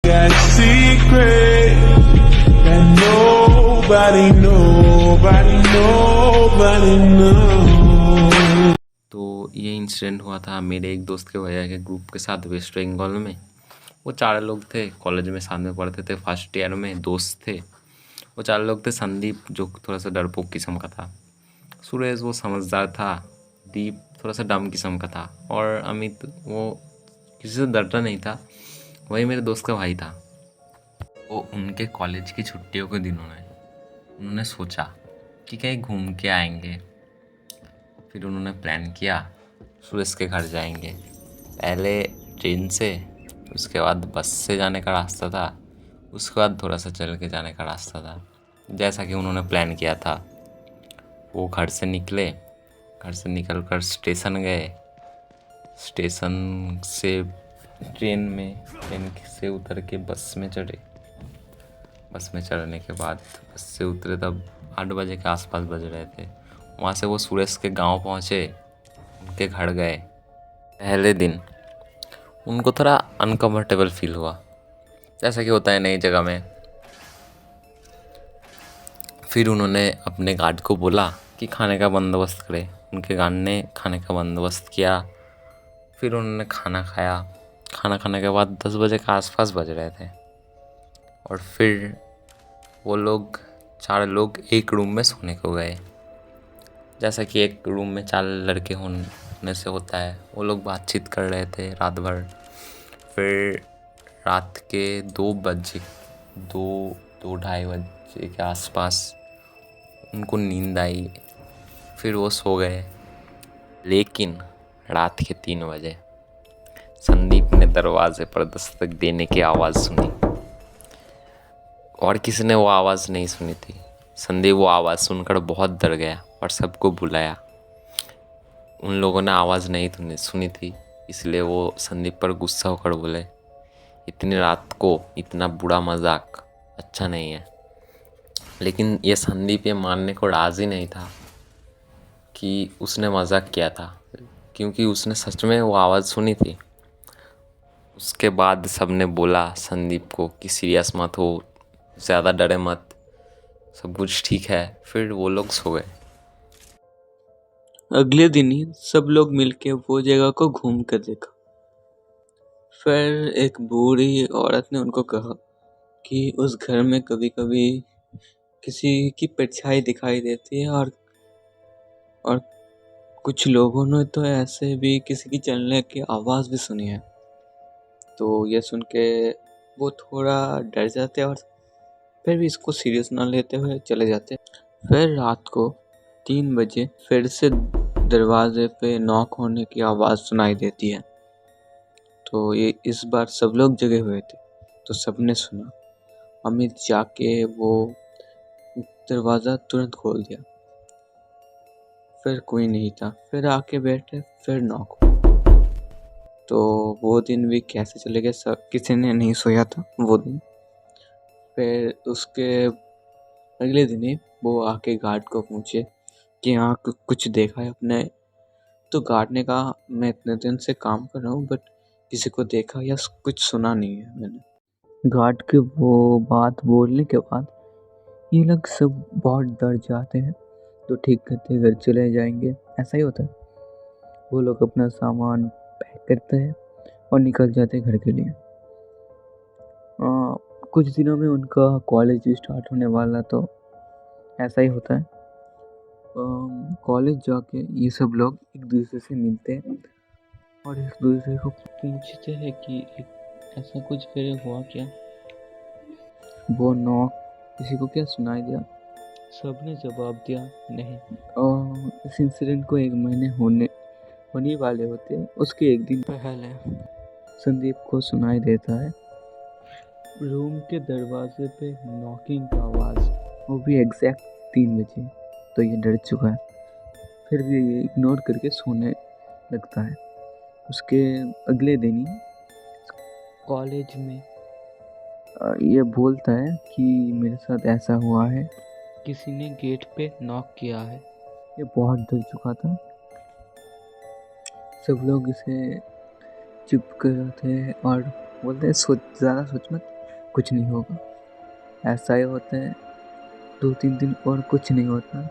Got a secret that nobody knows. तो ये incident हुआ था मेरे एक दोस्त के भैया के ग्रुप के साथ वेस्ट बंगाल में। वो 4 लोग थे, कॉलेज में साथ में पढ़ते थे, फर्स्ट ईयर में दोस्त थे। वो 4 लोग थे। संदीप जो थोड़ा सा डरपोक किस्म का था, सुरेश वो समझदार था, दीप थोड़ा सा डम किस्म का था, और अमित वो किसी से डरता नहीं था। वही मेरे दोस्त का भाई था। वो उनके कॉलेज की छुट्टियों के दिनों में उन्होंने सोचा कि कहीं घूम के आएंगे। फिर उन्होंने प्लान किया सुरेश के घर जाएंगे। पहले ट्रेन से, उसके बाद बस से जाने का रास्ता था, उसके बाद थोड़ा सा चल के जाने का रास्ता था। जैसा कि उन्होंने प्लान किया था, वो घर से निकले। घर से निकल कर स्टेशन गए। स्टेशन से ट्रेन से उतर के बस में चढ़े। बस में चढ़ने के बाद बस से उतरे तब 8 बजे के आसपास बज रहे थे। वहाँ से वो सुरेश के गांव पहुँचे, उनके घर गए। पहले दिन उनको थोड़ा अनकम्फर्टेबल फील हुआ, जैसा कि होता है नई जगह में। फिर उन्होंने अपने गार्ड को बोला कि खाने का बंदोबस्त करे। उनके गार्ड ने खाने का बंदोबस्त किया। फिर उन्होंने खाना खाया। खाना खाने के बाद 10 बजे के आसपास बज रहे थे, और फिर वो लोग 4 लोग एक रूम में सोने को गए। जैसा कि एक रूम में 4 लड़के होने से होता है, वो लोग बातचीत कर रहे थे रात भर। फिर रात के 2 ढाई बजे के आसपास उनको नींद आई। फिर वो सो गए। लेकिन रात के 3 बजे संदीप ने दरवाजे पर दस्तक देने की आवाज़ सुनी, और किसी ने वो आवाज़ नहीं सुनी थी। संदीप वो आवाज़ सुनकर बहुत डर गया और सबको बुलाया। उन लोगों ने आवाज़ नहीं सुनी थी, इसलिए वो संदीप पर गुस्सा होकर बोले, इतनी रात को इतना बुरा मजाक अच्छा नहीं है। लेकिन ये संदीप ये मानने को राज़ी नहीं था कि उसने मजाक किया था, क्योंकि उसने सच में वो आवाज़ सुनी थी। उसके बाद सबने बोला संदीप को कि सीरियस मत हो, ज़्यादा डरे मत, सब कुछ ठीक है। फिर वो लोग सो गए। अगले दिन ही सब लोग मिलके वो जगह को घूम कर देखा। फिर एक बूढ़ी औरत ने उनको कहा कि उस घर में कभी कभी किसी की परछाई दिखाई देती है, और कुछ लोगों ने तो ऐसे भी किसी की चलने की आवाज़ भी सुनी है। तो ये सुन के वो थोड़ा डर जाते और फिर भी इसको सीरियस ना लेते हुए चले जाते। फिर रात को 3 बजे फिर से दरवाजे पे नॉक होने की आवाज़ सुनाई देती है। तो ये इस बार सब लोग जगे हुए थे, तो सबने सुना। अमित जाके वो दरवाज़ा तुरंत खोल दिया। फिर कोई नहीं था। फिर आके बैठे, फिर नॉक हुआ। तो वो दिन भी कैसे चले गए, सब किसी ने नहीं सोया था वो दिन। फिर उसके अगले दिन ही वो आके गार्ड को पूछे कि हाँ कुछ देखा है अपने। तो गार्ड ने कहा, मैं इतने दिन से काम कर रहा हूँ बट किसी को देखा या कुछ सुना नहीं है मैंने। गार्ड के वो बात बोलने के बाद ये लोग सब बहुत डर जाते हैं, तो ठीक करते घर चले जाएंगे, ऐसा ही होता है। वो लोग अपना सामान पैक करते हैं और निकल जाते हैं घर के लिए। कुछ दिनों में उनका कॉलेज स्टार्ट होने वाला, तो ऐसा ही होता है। कॉलेज जाके ये सब लोग एक दूसरे से मिलते हैं और एक दूसरे को पूछते हैं कि ऐसा कुछ फिर हुआ क्या, वो नॉक किसी को क्या सुनाई दिया। सबने जवाब दिया नहीं। और इस इंसिडेंट को 1 महीने होने वाले होते हैं, उसके 1 दिन पहले संदीप को सुनाई देता है रूम के दरवाजे पे नॉकिंग का आवाज़, वो भी एग्जैक्ट 3 बजे। तो ये डर चुका है, फिर भी ये इग्नोर करके सोने लगता है। उसके अगले दिन ही कॉलेज में ये बोलता है कि मेरे साथ ऐसा हुआ है, किसी ने गेट पे नॉक किया है। ये बहुत डर चुका था। सब लोग इसे चुप कर रहे थे और बोलते हैं ज़्यादा सोच मत, कुछ नहीं होगा। ऐसा ही होता है, 2-3 दिन और कुछ नहीं होता।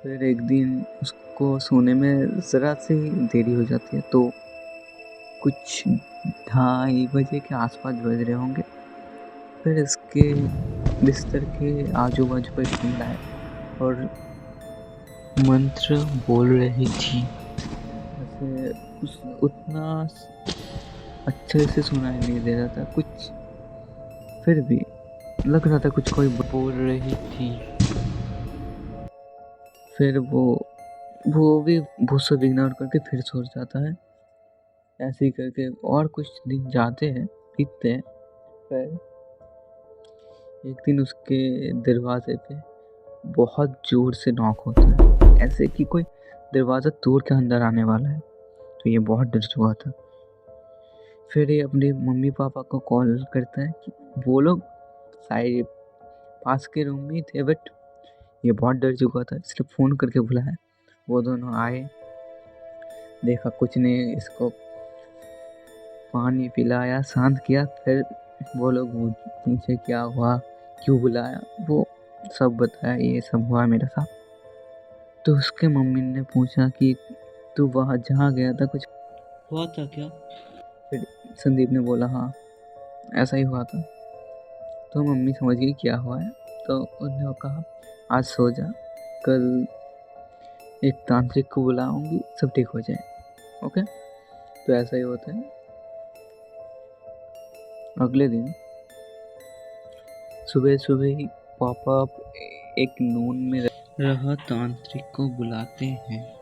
फिर एक दिन उसको सोने में ज़रा सी देरी हो जाती है, तो कुछ 2:30 बजे के आसपास बज रहे होंगे। फिर इसके बिस्तर के आजू बाजू कोई घूम रहा है और मंत्र बोल रही थी। वैसे उतना अच्छे से सुनाई नहीं दे रहा था, कुछ फिर भी लग रहा था कुछ कोई बोल रही थी। फिर वो सब इग्नोर करके फिर सो जाता है। ऐसे ही करके और कुछ दिन जाते हैं, बीतते हैं। फिर एक दिन उसके दरवाजे पे बहुत जोर से नॉक होता है, ऐसे कि कोई दरवाज़ा तोड़ के अंदर आने वाला है। तो ये बहुत डर चुका था। फिर ये अपने मम्मी पापा को कॉल करता है कि वो लोग शायद पास के रूम में ही थे, बट ये बहुत डर चुका था, इसलिए फ़ोन करके बुलाया। वो दोनों आए, देखा कुछ नहीं, इसको पानी पिलाया, शांत किया। फिर वो लोग पूछे क्या हुआ, क्यों बुलाया, वो सब बताया, ये सब हुआ मेरे साथ। तो उसके मम्मी ने पूछा कि तू वहाँ जहाँ गया था कुछ हुआ था क्या? फिर संदीप ने बोला हाँ, ऐसा ही हुआ था। तो मम्मी समझ गई क्या हुआ है, तो उन्होंने कहा आज सो जा, कल एक तांत्रिक को बुलाऊंगी, सब ठीक हो जाए। ओके, तो ऐसा ही होता है। अगले दिन सुबह सुबह ही पापा एक नून में रहा तांत्रिक को बुलाते हैं।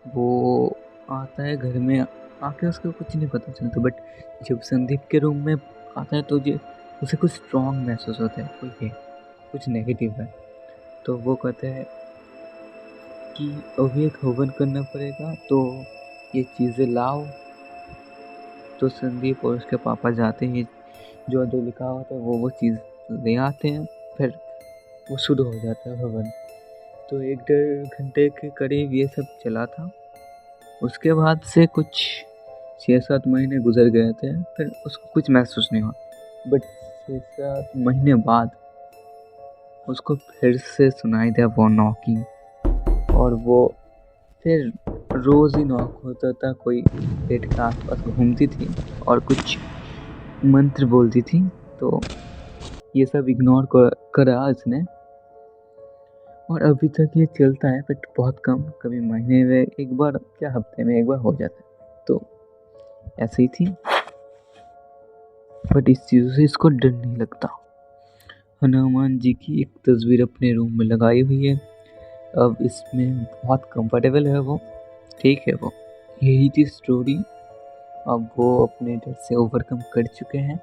वो आता है घर में, आके उसको कुछ नहीं पता चलता, बट जब संदीप के रूम में आता है तो उसे कुछ स्ट्रॉन्ग महसूस होता है, कोई है, कुछ नेगेटिव है। तो वो कहते हैं कि अभी एक हवन करना पड़ेगा, तो ये चीज़ें लाओ। तो संदीप और उसके पापा जाते हैं, जो जो लिखा होता है वो चीज़ ले आते हैं। फिर वो शुरू हो जाता है हवन। तो 1-1.5 घंटे के करीब ये सब चला था। उसके बाद से कुछ 6-7 महीने गुजर गए थे। फिर उसको कुछ महसूस नहीं हुआ, बट 6-7 महीने बाद उसको फिर से सुनाई दिया वो नॉकिंग, और वो फिर रोज़ ही नॉक होता था। कोई बेड के आसपास घूमती थी और कुछ मंत्र बोलती थी। तो ये सब इग्नोर करा इसने, और अभी तक ये चलता है, बट बहुत कम, कभी महीने में एक बार, क्या हफ्ते में एक बार हो जाता है। तो ऐसे ही थी, बट इस चीज़ से इसको डर नहीं लगता। हनुमान जी की एक तस्वीर अपने रूम में लगाई हुई है। अब इसमें बहुत कंफर्टेबल है वो, ठीक है। वो यही थी स्टोरी। अब वो अपने डर से ओवरकम कर चुके हैं,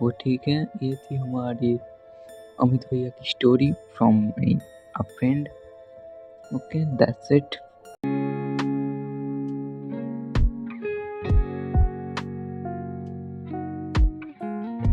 वो ठीक है। ये थी हमारी अमित भैया की story from my a friend. Okay, that's it.